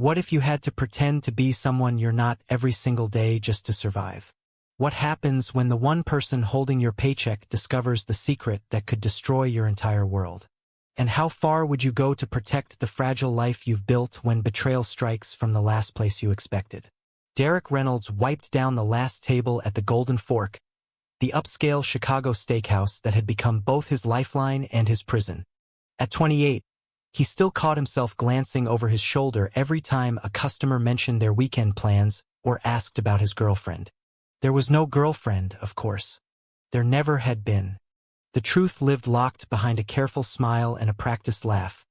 What if you had to pretend to be someone you're not every single day just to survive? What happens when the one person holding your paycheck discovers the secret that could destroy your entire world? And how far would you go to protect the fragile life you've built when betrayal strikes from the last place you expected? Derek Reynolds wiped down the last table at the Golden Fork, the upscale Chicago steakhouse that had become both his lifeline and his prison. At 28, he still caught himself glancing over his shoulder every time a customer mentioned their weekend plans or asked about his girlfriend. There was no girlfriend, of course. There never had been. The truth lived locked behind a careful smile and a practiced laugh.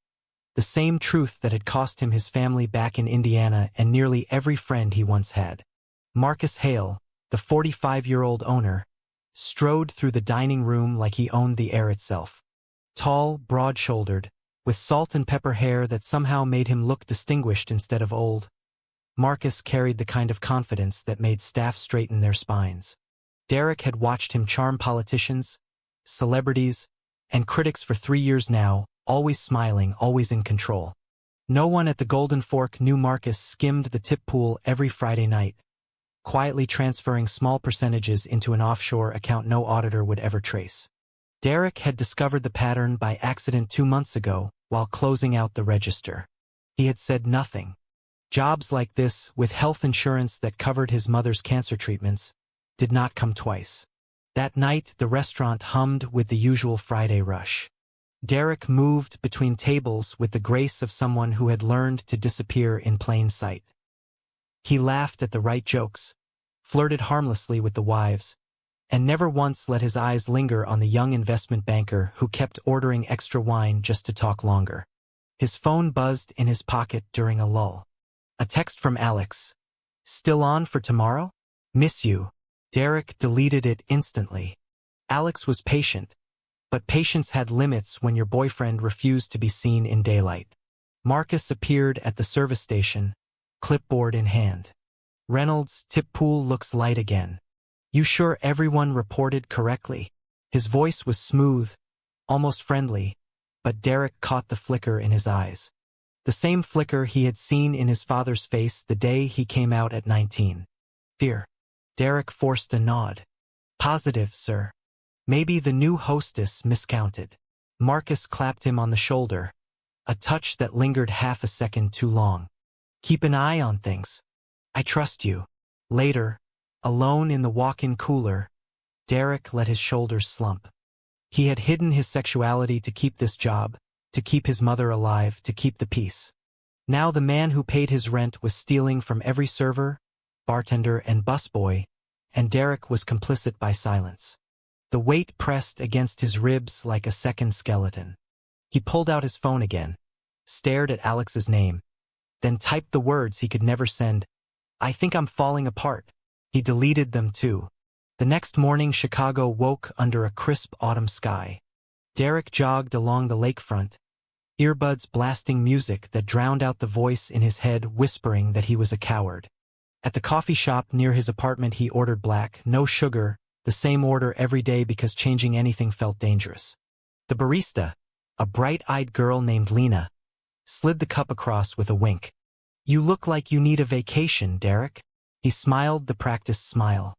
The same truth that had cost him his family back in Indiana and nearly every friend he once had. Marcus Hale, the 45-year-old owner, strode through the dining room like he owned the air itself. Tall, broad-shouldered, with salt and pepper hair that somehow made him look distinguished instead of old. Marcus carried the kind of confidence that made staff straighten their spines. Derek had watched him charm politicians, celebrities, and critics for 3 years now, always smiling, always in control. No one at the Golden Fork knew Marcus skimmed the tip pool every Friday night, quietly transferring small percentages into an offshore account no auditor would ever trace. Derek had discovered the pattern by accident 2 months ago while closing out the register. He had said nothing. Jobs like this, with health insurance that covered his mother's cancer treatments, did not come twice. That night, the restaurant hummed with the usual Friday rush. Derek moved between tables with the grace of someone who had learned to disappear in plain sight. He laughed at the right jokes, flirted harmlessly with the wives, and never once let his eyes linger on the young investment banker who kept ordering extra wine just to talk longer. His phone buzzed in his pocket during a lull. A text from Alex. "Still on for tomorrow? Miss you." Derek deleted it instantly. Alex was patient, but patience had limits when your boyfriend refused to be seen in daylight. Marcus appeared at the service station, clipboard in hand. "Reynolds, tip pool looks light again. You sure everyone reported correctly?" His voice was smooth, almost friendly, but Derek caught the flicker in his eyes. The same flicker he had seen in his father's face the day he came out at 19. Fear. Derek forced a nod. "Positive, sir. Maybe the new hostess miscounted." Marcus clapped him on the shoulder, a touch that lingered half a second too long. "Keep an eye on things. I trust you." Later, alone in the walk-in cooler, Derek let his shoulders slump. He had hidden his sexuality to keep this job, to keep his mother alive, to keep the peace. Now the man who paid his rent was stealing from every server, bartender, and busboy, and Derek was complicit by silence. The weight pressed against his ribs like a second skeleton. He pulled out his phone again, stared at Alex's name, then typed the words he could never send. "I think I'm falling apart." He deleted them too. The next morning, Chicago woke under a crisp autumn sky. Derek jogged along the lakefront, earbuds blasting music that drowned out the voice in his head whispering that he was a coward. At the coffee shop near his apartment, he ordered black, no sugar, the same order every day because changing anything felt dangerous. The barista, a bright-eyed girl named Lena, slid the cup across with a wink. "You look like you need a vacation, Derek." He smiled the practiced smile.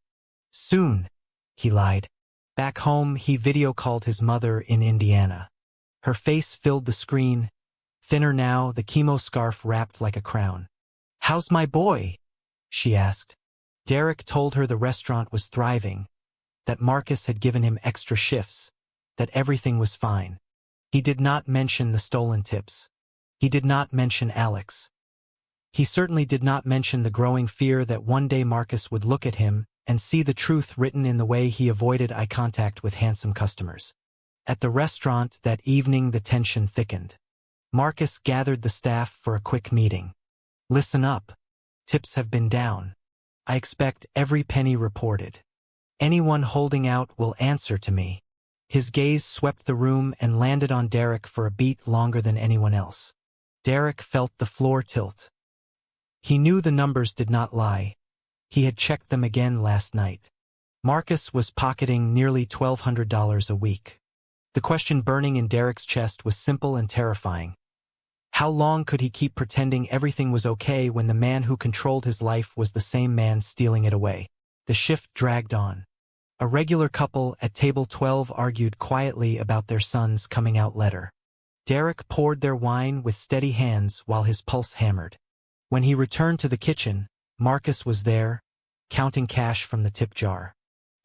"Soon," he lied. Back home, he video-called his mother in Indiana. Her face filled the screen, thinner now, the chemo scarf wrapped like a crown. "How's my boy?" she asked. Derek told her the restaurant was thriving, that Marcus had given him extra shifts, that everything was fine. He did not mention the stolen tips. He did not mention Alex. He certainly did not mention the growing fear that one day Marcus would look at him and see the truth written in the way he avoided eye contact with handsome customers. At the restaurant that evening, the tension thickened. Marcus gathered the staff for a quick meeting. "Listen up. Tips have been down. I expect every penny reported. Anyone holding out will answer to me." His gaze swept the room and landed on Derek for a beat longer than anyone else. Derek felt the floor tilt. He knew the numbers did not lie. He had checked them again last night. Marcus was pocketing nearly $1,200 a week. The question burning in Derek's chest was simple and terrifying. How long could he keep pretending everything was okay when the man who controlled his life was the same man stealing it away? The shift dragged on. A regular couple at table 12 argued quietly about their son's coming-out letter. Derek poured their wine with steady hands while his pulse hammered. When he returned to the kitchen, Marcus was there, counting cash from the tip jar.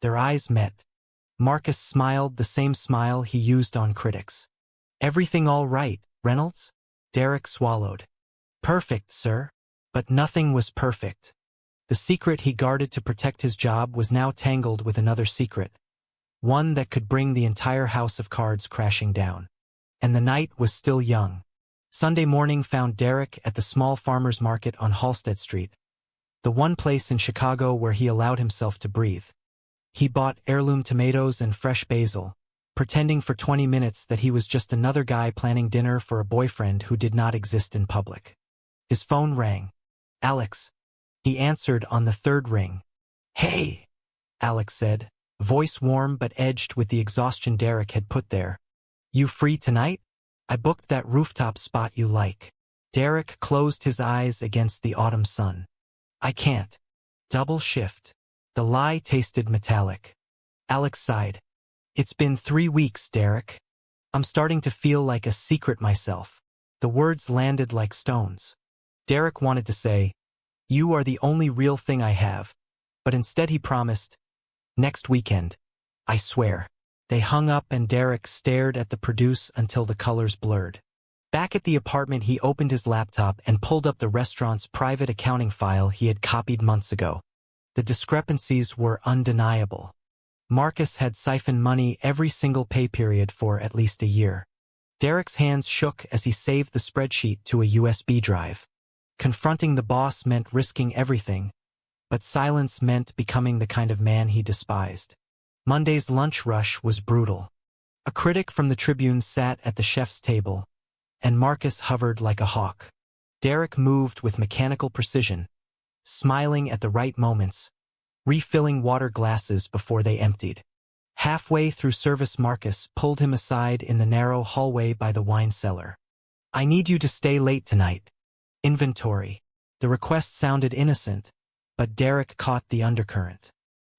Their eyes met. Marcus smiled the same smile he used on critics. "Everything all right, Reynolds?" Derek swallowed. "Perfect, sir." But nothing was perfect. The secret he guarded to protect his job was now tangled with another secret, one that could bring the entire house of cards crashing down. And the night was still young. Sunday morning found Derek at the small farmers market on Halsted Street, the one place in Chicago where he allowed himself to breathe. He bought heirloom tomatoes and fresh basil, pretending for 20 minutes that he was just another guy planning dinner for a boyfriend who did not exist in public. His phone rang. "Alex." He answered on the third ring. "Hey," Alex said, voice warm but edged with the exhaustion Derek had put there. "You free tonight? I booked that rooftop spot you like." Derek closed his eyes against the autumn sun. "I can't. Double shift." The lie tasted metallic. Alex sighed. "It's been 3 weeks, Derek. I'm starting to feel like a secret myself." The words landed like stones. Derek wanted to say, "You are the only real thing I have," but instead he promised, "Next weekend. I swear." They hung up and Derek stared at the produce until the colors blurred. Back at the apartment, he opened his laptop and pulled up the restaurant's private accounting file he had copied months ago. The discrepancies were undeniable. Marcus had siphoned money every single pay period for at least a year. Derek's hands shook as he saved the spreadsheet to a USB drive. Confronting the boss meant risking everything, but silence meant becoming the kind of man he despised. Monday's lunch rush was brutal. A critic from the Tribune sat at the chef's table, and Marcus hovered like a hawk. Derek moved with mechanical precision, smiling at the right moments, refilling water glasses before they emptied. Halfway through service, Marcus pulled him aside in the narrow hallway by the wine cellar. "I need you to stay late tonight." Inventory. The request sounded innocent, but Derek caught the undercurrent.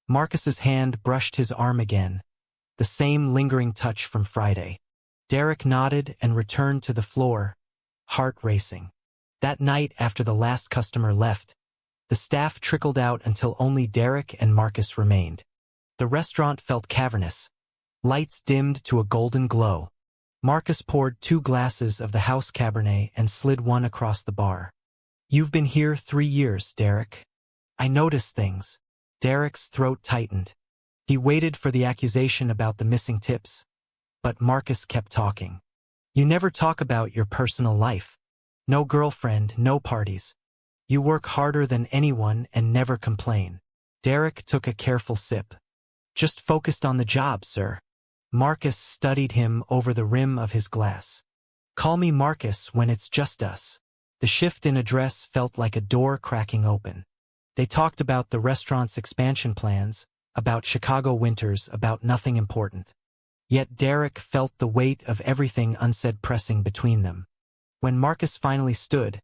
Marcus's hand brushed his arm again, the same lingering touch from Friday. Derek nodded and returned to the floor, heart racing. That night, after the last customer left, the staff trickled out until only Derek and Marcus remained. The restaurant felt cavernous, lights dimmed to a golden glow. Marcus poured 2 glasses of the house Cabernet and slid one across the bar. "You've been here 3 years, Derek. I noticed things." Derek's throat tightened. He waited for the accusation about the missing tips, but Marcus kept talking. "You never talk about your personal life. No girlfriend, no parties. You work harder than anyone and never complain." Derek took a careful sip. "Just focused on the job, sir." Marcus studied him over the rim of his glass. "Call me Marcus when it's just us." The shift in address felt like a door cracking open. They talked about the restaurant's expansion plans, about Chicago winters, about nothing important. Yet Derek felt the weight of everything unsaid pressing between them. When Marcus finally stood,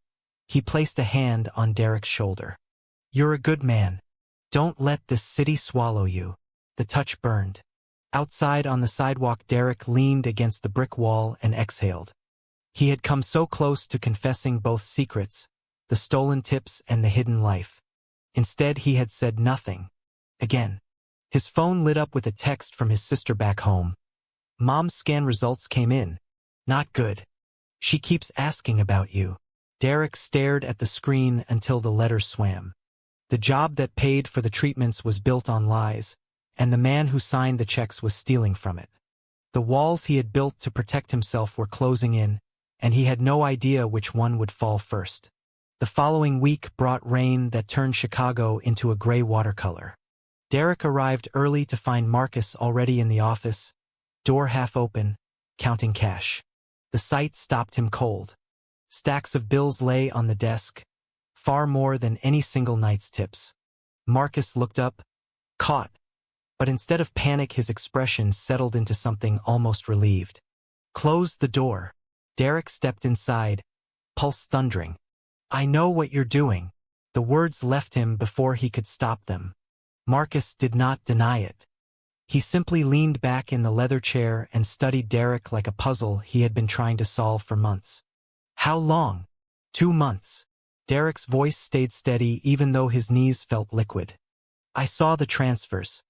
he placed a hand on Derek's shoulder. "You're a good man. Don't let this city swallow you." The touch burned. Outside on the sidewalk, Derek leaned against the brick wall and exhaled. He had come so close to confessing both secrets, the stolen tips and the hidden life. Instead, he had said nothing. Again. His phone lit up with a text from his sister back home. "Mom's scan results came in. Not good. She keeps asking about you." Derek stared at the screen until the letters swam. The job that paid for the treatments was built on lies, and the man who signed the checks was stealing from it. The walls he had built to protect himself were closing in, and he had no idea which one would fall first. The following week brought rain that turned Chicago into a gray watercolor. Derek arrived early to find Marcus already in the office, door half open, counting cash. The sight stopped him cold. Stacks of bills lay on the desk, far more than any single night's tips. Marcus looked up, caught, but instead of panic, his expression settled into something almost relieved. "Close the door." Derek stepped inside, pulse thundering. "I know what you're doing." The words left him before he could stop them. Marcus did not deny it. He simply leaned back in the leather chair and studied Derek like a puzzle he had been trying to solve for months. "How long?" "2 months." Derek's voice stayed steady even though his knees felt liquid. "I saw the transfers.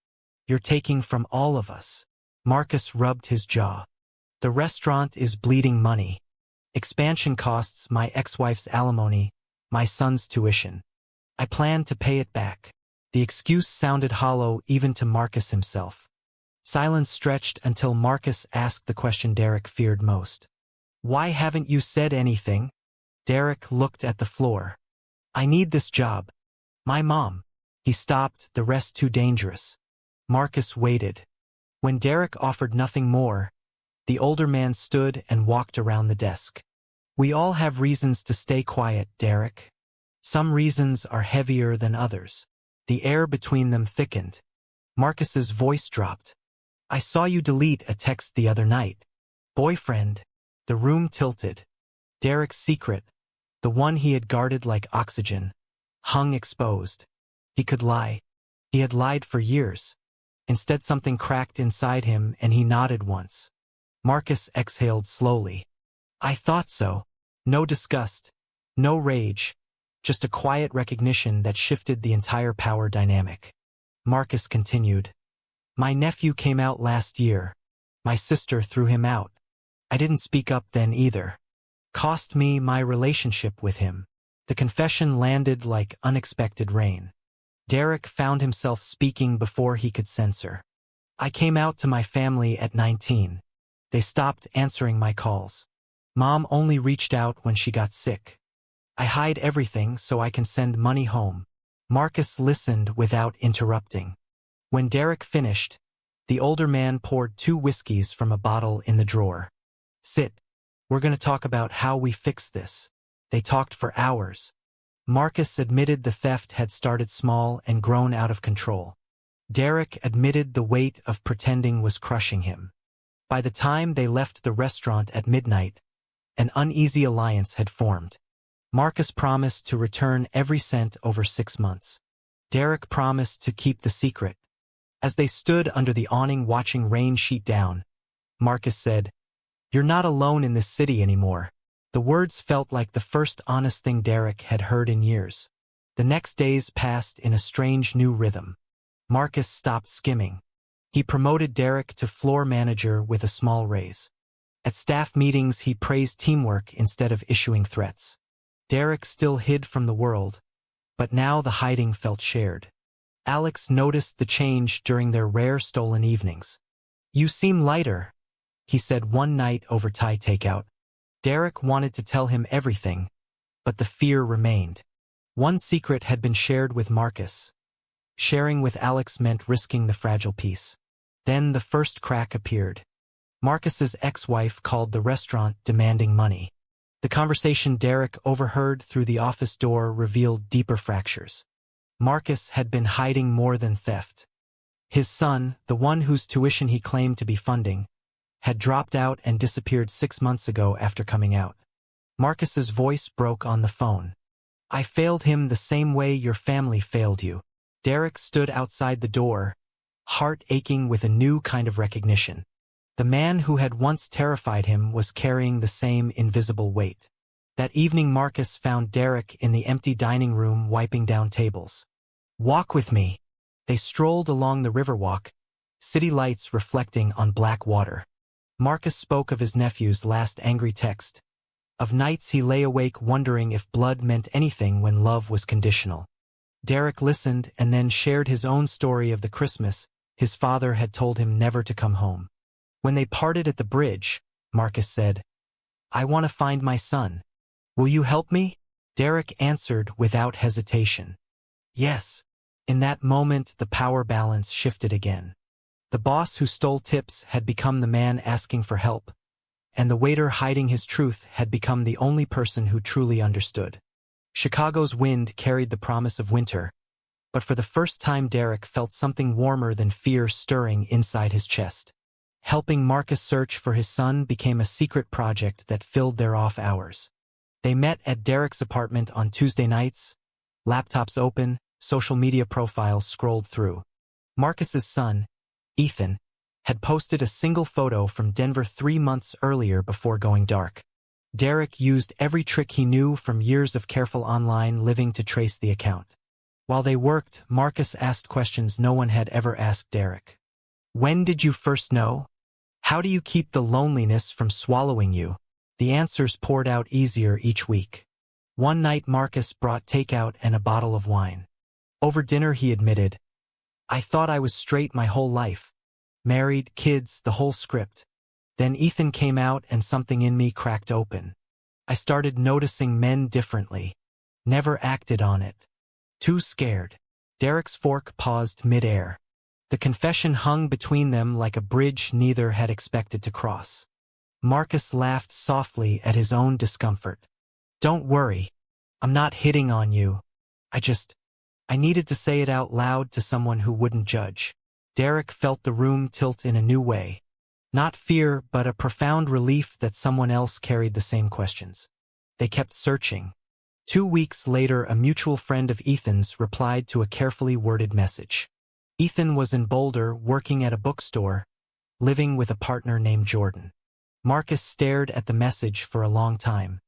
You're taking from all of us." Marcus rubbed his jaw. "The restaurant is bleeding money. Expansion costs, my ex-wife's alimony, my son's tuition. I plan to pay it back." The excuse sounded hollow even to Marcus himself. Silence stretched until Marcus asked the question Derek feared most. "Why haven't you said anything?" Derek looked at the floor. "I need this job. My mom." He stopped, the rest too dangerous. Marcus waited. When Derek offered nothing more, the older man stood and walked around the desk. "We all have reasons to stay quiet, Derek. Some reasons are heavier than others." The air between them thickened. Marcus's voice dropped. "I saw you delete a text the other night. Boyfriend." The room tilted. Derek's secret, the one he had guarded like oxygen, hung exposed. He could lie. He had lied for years. Instead, something cracked inside him and he nodded once. Marcus exhaled slowly. "I thought so." No disgust, no rage, just a quiet recognition that shifted the entire power dynamic. Marcus continued. "My nephew came out last year. My sister threw him out. I didn't speak up then either. Cost me my relationship with him." The confession landed like unexpected rain. Derek found himself speaking before he could censor. "I came out to my family at 19. They stopped answering my calls. Mom only reached out when she got sick. I hide everything so I can send money home." Marcus listened without interrupting. When Derek finished, the older man poured 2 whiskeys from a bottle in the drawer. "Sit. We're going to talk about how we fix this." They talked for hours. Marcus admitted the theft had started small and grown out of control. Derek admitted the weight of pretending was crushing him. By the time they left the restaurant at midnight, an uneasy alliance had formed. Marcus promised to return every cent over 6 months. Derek promised to keep the secret. As they stood under the awning watching rain sheet down, Marcus said, "You're not alone in this city anymore." The words felt like the first honest thing Derek had heard in years. The next days passed in a strange new rhythm. Marcus stopped skimming. He promoted Derek to floor manager with a small raise. At staff meetings, he praised teamwork instead of issuing threats. Derek still hid from the world, but now the hiding felt shared. Alex noticed the change during their rare stolen evenings. "You seem lighter," he said one night over Thai takeout. Derek wanted to tell him everything, but the fear remained. One secret had been shared with Marcus. Sharing with Alex meant risking the fragile peace. Then the first crack appeared. Marcus's ex-wife called the restaurant demanding money. The conversation Derek overheard through the office door revealed deeper fractures. Marcus had been hiding more than theft. His son, the one whose tuition he claimed to be funding, had dropped out and disappeared 6 months ago after coming out. Marcus's voice broke on the phone. "I failed him the same way your family failed you." Derek stood outside the door, heart aching with a new kind of recognition. The man who had once terrified him was carrying the same invisible weight. That evening Marcus found Derek in the empty dining room wiping down tables. "Walk with me." They strolled along the riverwalk, city lights reflecting on black water. Marcus spoke of his nephew's last angry text, of nights he lay awake wondering if blood meant anything when love was conditional. Derek listened and then shared his own story of the Christmas his father had told him never to come home. When they parted at the bridge, Marcus said, "I want to find my son. Will you help me?" Derek answered without hesitation. "Yes." In that moment, the power balance shifted again. The boss who stole tips had become the man asking for help, and the waiter hiding his truth had become the only person who truly understood. Chicago's wind carried the promise of winter, but for the first time Derek felt something warmer than fear stirring inside his chest. Helping Marcus search for his son became a secret project that filled their off hours. They met at Derek's apartment on Tuesday nights, laptops open, social media profiles scrolled through. Marcus's son, Ethan, had posted a single photo from Denver 3 months earlier before going dark. Derek used every trick he knew from years of careful online living to trace the account. While they worked, Marcus asked questions no one had ever asked Derek. When did you first know? How do you keep the loneliness from swallowing you? The answers poured out easier each week. One night Marcus brought takeout and a bottle of wine. Over dinner he admitted, I thought I was straight my whole life. Married, kids, the whole script. Then Ethan came out and something in me cracked open. I started noticing men differently. Never acted on it. Too scared. Derek's fork paused mid-air. The confession hung between them like a bridge neither had expected to cross. Marcus laughed softly at his own discomfort. Don't worry. I'm not hitting on you. I needed to say it out loud to someone who wouldn't judge. Derek felt the room tilt in a new way. Not fear, but a profound relief that someone else carried the same questions. They kept searching. 2 weeks later, a mutual friend of Ethan's replied to a carefully worded message. Ethan was in Boulder, working at a bookstore, living with a partner named Jordan. Marcus stared at the message for a long time.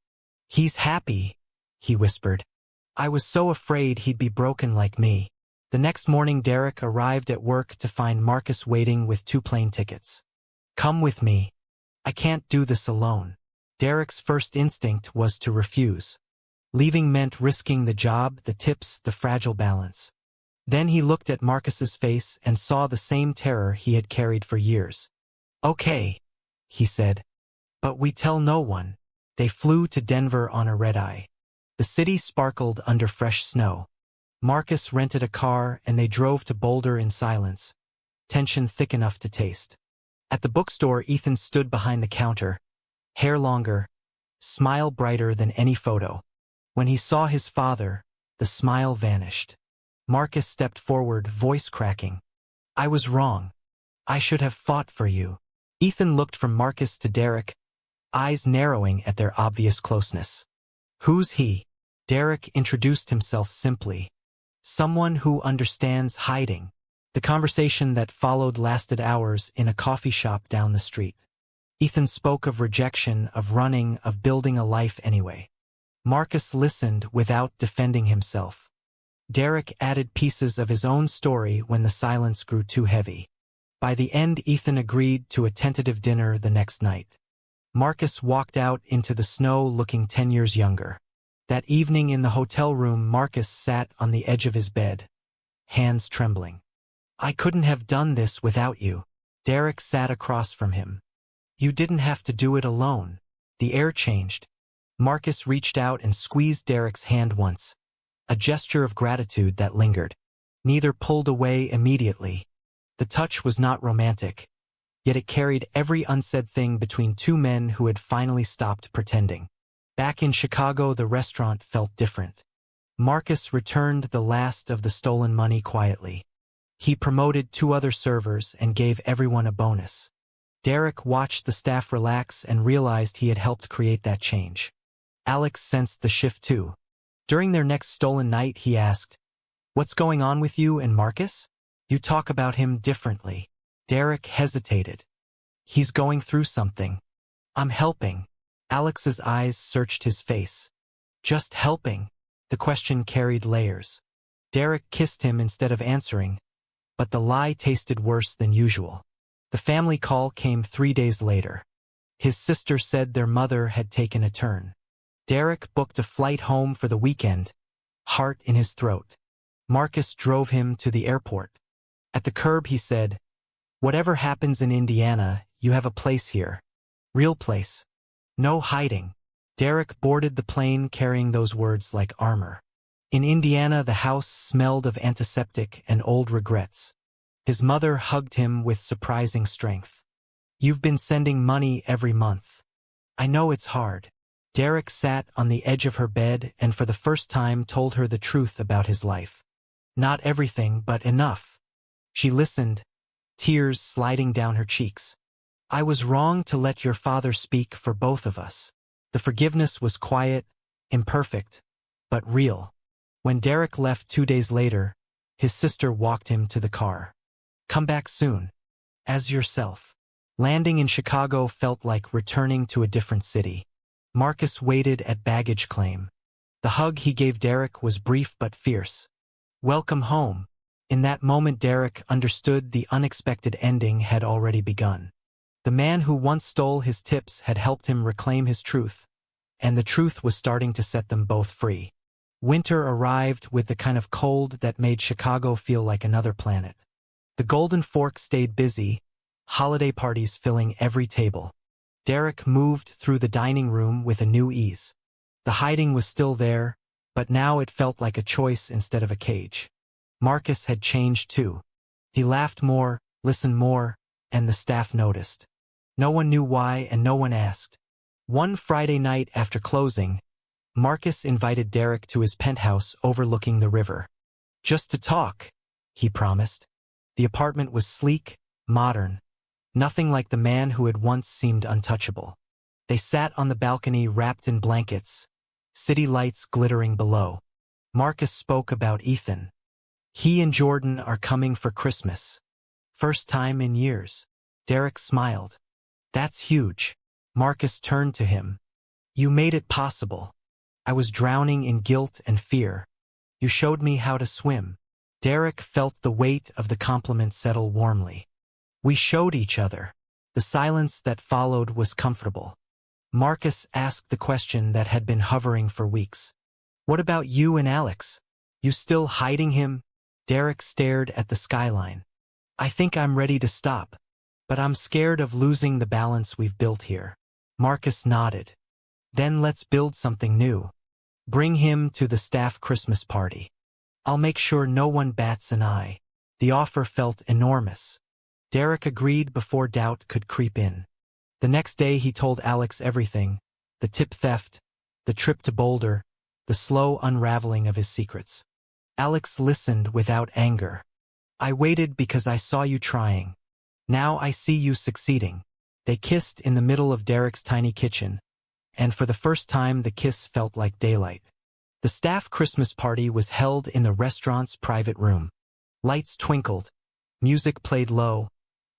He's happy, he whispered. I was so afraid he'd be broken like me. The next morning Derek arrived at work to find Marcus waiting with 2 plane tickets. Come with me. I can't do this alone. Derek's first instinct was to refuse. Leaving meant risking the job, the tips, the fragile balance. Then he looked at Marcus's face and saw the same terror he had carried for years. Okay, he said. But we tell no one. They flew to Denver on a red-eye. The city sparkled under fresh snow. Marcus rented a car and they drove to Boulder in silence, tension thick enough to taste. At the bookstore, Ethan stood behind the counter, hair longer, smile brighter than any photo. When he saw his father, the smile vanished. Marcus stepped forward, voice cracking. I was wrong. I should have fought for you. Ethan looked from Marcus to Derek, eyes narrowing at their obvious closeness. Who's he? Derek introduced himself simply. Someone who understands hiding. The conversation that followed lasted hours in a coffee shop down the street. Ethan spoke of rejection, of running, of building a life anyway. Marcus listened without defending himself. Derek added pieces of his own story when the silence grew too heavy. By the end, Ethan agreed to a tentative dinner the next night. Marcus walked out into the snow looking 10 years younger. That evening in the hotel room, Marcus sat on the edge of his bed, hands trembling. I couldn't have done this without you. Derek sat across from him. You didn't have to do it alone. The air changed. Marcus reached out and squeezed Derek's hand once, a gesture of gratitude that lingered. Neither pulled away immediately. The touch was not romantic, yet it carried every unsaid thing between 2 men who had finally stopped pretending. Back in Chicago, the restaurant felt different. Marcus returned the last of the stolen money quietly. He promoted 2 other servers and gave everyone a bonus. Derek watched the staff relax and realized he had helped create that change. Alex sensed the shift too. During their next stolen night, he asked, What's going on with you and Marcus? You talk about him differently. Derek hesitated. He's going through something. I'm helping. Alex's eyes searched his face. Just helping. The question carried layers. Derek kissed him instead of answering, but the lie tasted worse than usual. The family call came 3 days later. His sister said their mother had taken a turn. Derek booked a flight home for the weekend, heart in his throat. Marcus drove him to the airport. At the curb he said, Whatever happens in Indiana, you have a place here. Real place. No hiding. Derek boarded the plane carrying those words like armor. In Indiana, the house smelled of antiseptic and old regrets. His mother hugged him with surprising strength. You've been sending money every month. I know it's hard. Derek sat on the edge of her bed and for the first time told her the truth about his life. Not everything, but enough. She listened, tears sliding down her cheeks. I was wrong to let your father speak for both of us. The forgiveness was quiet, imperfect, but real. When Derek left 2 days later, his sister walked him to the car. "Come back soon. As yourself." Landing in Chicago felt like returning to a different city. Marcus waited at baggage claim. The hug he gave Derek was brief but fierce. "Welcome home." In that moment Derek understood the unexpected ending had already begun. The man who once stole his tips had helped him reclaim his truth, and the truth was starting to set them both free. Winter arrived with the kind of cold that made Chicago feel like another planet. The Golden Fork stayed busy, holiday parties filling every table. Derek moved through the dining room with a new ease. The hiding was still there, but now it felt like a choice instead of a cage. Marcus had changed too. He laughed more, listened more, and the staff noticed. No one knew why and no one asked. One Friday night after closing, Marcus invited Derek to his penthouse overlooking the river. "Just to talk," he promised. The apartment was sleek, modern, nothing like the man who had once seemed untouchable. They sat on the balcony wrapped in blankets, city lights glittering below. Marcus spoke about Ethan. "He and Jordan are coming for Christmas. First time in years." Derek smiled. "That's huge." Marcus turned to him. "You made it possible. I was drowning in guilt and fear. You showed me how to swim." Derek felt the weight of the compliment settle warmly. "We showed each other." The silence that followed was comfortable. Marcus asked the question that had been hovering for weeks. "What about you and Alex? You still hiding him?" Derek stared at the skyline. "I think I'm ready to stop, but I'm scared of losing the balance we've built here." Marcus nodded. "Then let's build something new. Bring him to the staff Christmas party. I'll make sure no one bats an eye." The offer felt enormous. Derek agreed before doubt could creep in. The next day he told Alex everything: the tip theft, the trip to Boulder, the slow unraveling of his secrets. Alex listened without anger. "I waited because I saw you trying. Now I see you succeeding." They kissed in the middle of Derek's tiny kitchen, and for the first time the kiss felt like daylight. The staff Christmas party was held in the restaurant's private room. Lights twinkled, music played low,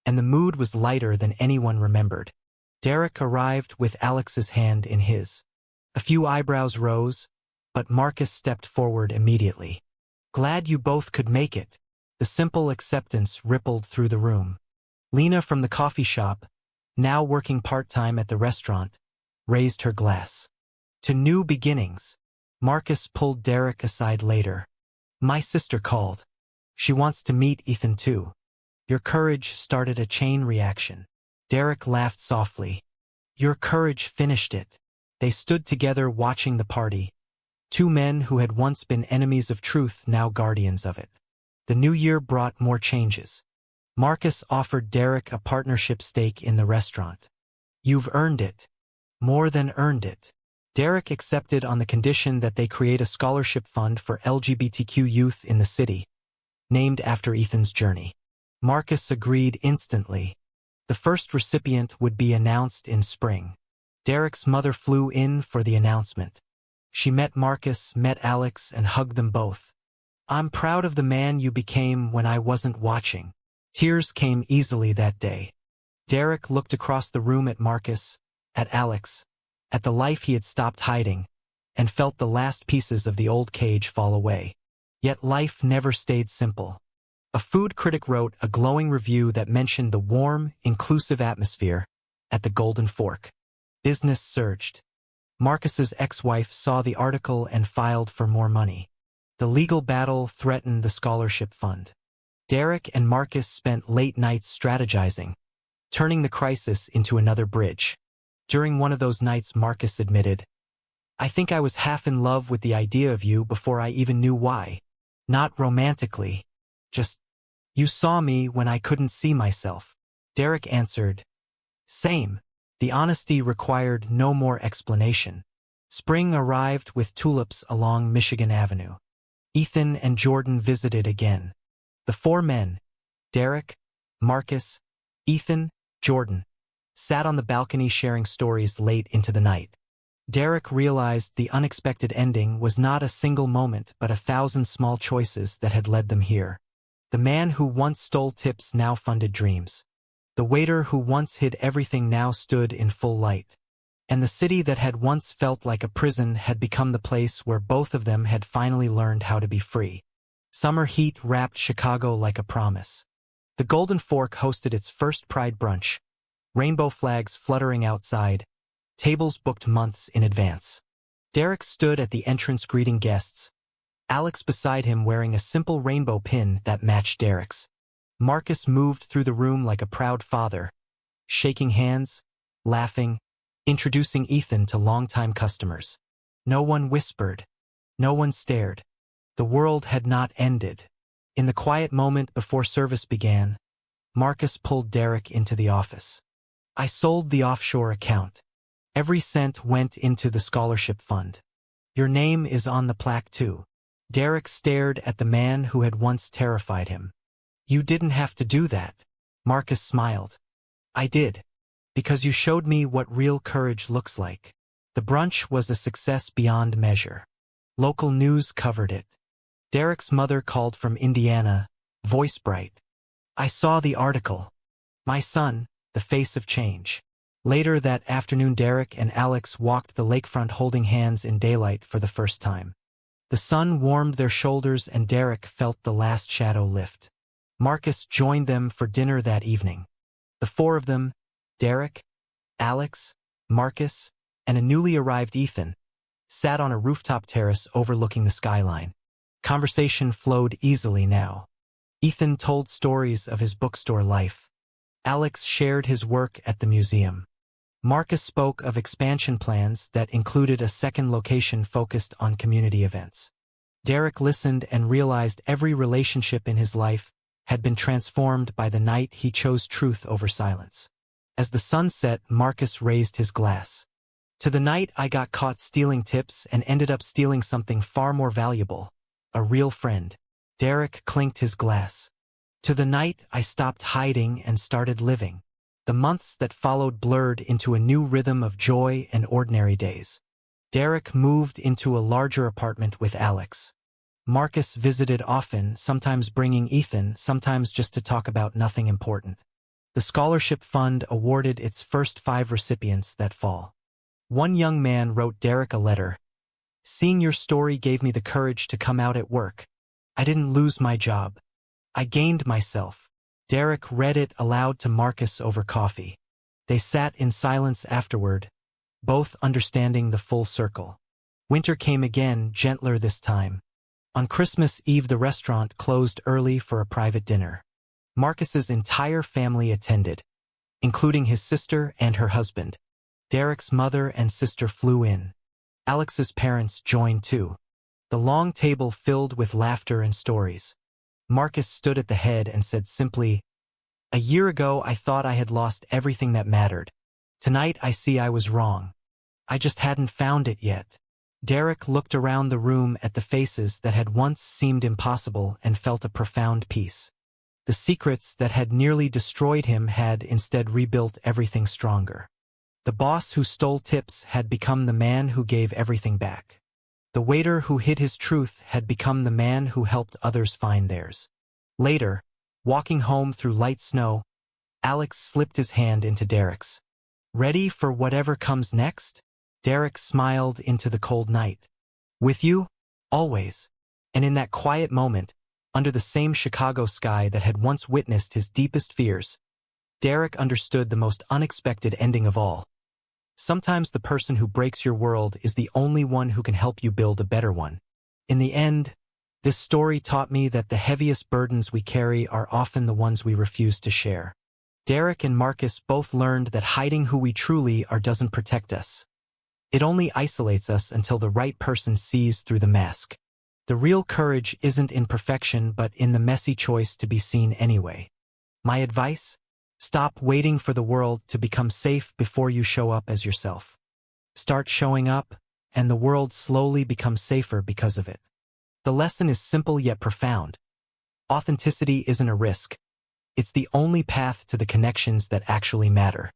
and the mood was lighter than anyone remembered. Derek arrived with Alex's hand in his. A few eyebrows rose, but Marcus stepped forward immediately. "Glad you both could make it." The simple acceptance rippled through the room. Lena from the coffee shop, now working part-time at the restaurant, raised her glass. "To new beginnings." Marcus pulled Derek aside later. "My sister called. She wants to meet Ethan too." Your courage started a chain reaction. Derek laughed softly. "Your courage finished it." They stood together watching the party. Two men who had once been enemies of truth, now guardians of it. The new year brought more changes. Marcus offered Derek a partnership stake in the restaurant. "You've earned it." "More than earned it." Derek accepted on the condition that they create a scholarship fund for LGBTQ youth in the city, named after Ethan's journey. Marcus agreed instantly. The first recipient would be announced in spring. Derek's mother flew in for the announcement. She met Marcus, met Alex, and hugged them both. "I'm proud of the man you became when I wasn't watching." Tears came easily that day. Derek looked across the room at Marcus, at Alex, at the life he had stopped hiding, and felt the last pieces of the old cage fall away. Yet life never stayed simple. A food critic wrote a glowing review that mentioned the warm, inclusive atmosphere at the Golden Fork. Business surged. Marcus's ex-wife saw the article and filed for more money. The legal battle threatened the scholarship fund. Derek and Marcus spent late nights strategizing, turning the crisis into another bridge. During one of those nights, Marcus admitted, "I think I was half in love with the idea of you before I even knew why. Not romantically. Just, you saw me when I couldn't see myself." Derek answered, "Same." The honesty required no more explanation. Spring arrived with tulips along Michigan Avenue. Ethan and Jordan visited again. The four men, Derek, Marcus, Ethan, Jordan, sat on the balcony sharing stories late into the night. Derek realized the unexpected ending was not a single moment but 1,000 small choices that had led them here. The man who once stole tips now funded dreams. The waiter who once hid everything now stood in full light. And the city that had once felt like a prison had become the place where both of them had finally learned how to be free. Summer heat wrapped Chicago like a promise. The Golden Fork hosted its first Pride brunch, rainbow flags fluttering outside, tables booked months in advance. Derek stood at the entrance greeting guests, Alex beside him wearing a simple rainbow pin that matched Derek's. Marcus moved through the room like a proud father, shaking hands, laughing, introducing Ethan to longtime customers. No one whispered. No one stared. The world had not ended. In the quiet moment before service began, Marcus pulled Derek into the office. I sold the offshore account. Every cent went into the scholarship fund. Your name is on the plaque too. Derek stared at the man who had once terrified him. You didn't have to do that. Marcus smiled. I did. Because you showed me what real courage looks like. The brunch was a success beyond measure. Local news covered it. Derek's mother called from Indiana, voice bright. I saw the article. My son, the face of change. Later that afternoon Derek and Alex walked the lakefront holding hands in daylight for the first time. The sun warmed their shoulders and Derek felt the last shadow lift. Marcus joined them for dinner that evening. The four of them, Derek, Alex, Marcus, and a newly arrived Ethan, sat on a rooftop terrace overlooking the skyline. Conversation flowed easily now. Ethan told stories of his bookstore life. Alex shared his work at the museum. Marcus spoke of expansion plans that included a second location focused on community events. Derek listened and realized every relationship in his life had been transformed by the night he chose truth over silence. As the sun set, Marcus raised his glass. To the night I got caught stealing tips and ended up stealing something far more valuable. A real friend. Derek clinked his glass. To the night I stopped hiding and started living. The months that followed blurred into a new rhythm of joy and ordinary days. Derek moved into a larger apartment with Alex. Marcus visited often, sometimes bringing Ethan, sometimes just to talk about nothing important. The scholarship fund awarded its first 5 recipients that fall. One young man wrote Derek a letter. Seeing your story gave me the courage to come out at work. I didn't lose my job. I gained myself. Derek read it aloud to Marcus over coffee. They sat in silence afterward, both understanding the full circle. Winter came again, gentler this time. On Christmas Eve the restaurant closed early for a private dinner. Marcus's entire family attended, including his sister and her husband. Derek's mother and sister flew in. Alex's parents joined too. The long table filled with laughter and stories. Marcus stood at the head and said simply, A year ago I thought I had lost everything that mattered. Tonight I see I was wrong. I just hadn't found it yet. Derek looked around the room at the faces that had once seemed impossible and felt a profound peace. The secrets that had nearly destroyed him had instead rebuilt everything stronger. The boss who stole tips had become the man who gave everything back. The waiter who hid his truth had become the man who helped others find theirs. Later, walking home through light snow, Alex slipped his hand into Derek's. Ready for whatever comes next? Derek smiled into the cold night. With you? Always. And in that quiet moment, under the same Chicago sky that had once witnessed his deepest fears, Derek understood the most unexpected ending of all. Sometimes the person who breaks your world is the only one who can help you build a better one. In the end, this story taught me that the heaviest burdens we carry are often the ones we refuse to share. Derek and Marcus both learned that hiding who we truly are doesn't protect us. It only isolates us until the right person sees through the mask. The real courage isn't in perfection but in the messy choice to be seen anyway. My advice? Stop waiting for the world to become safe before you show up as yourself. Start showing up, and the world slowly becomes safer because of it. The lesson is simple yet profound. Authenticity isn't a risk. It's the only path to the connections that actually matter.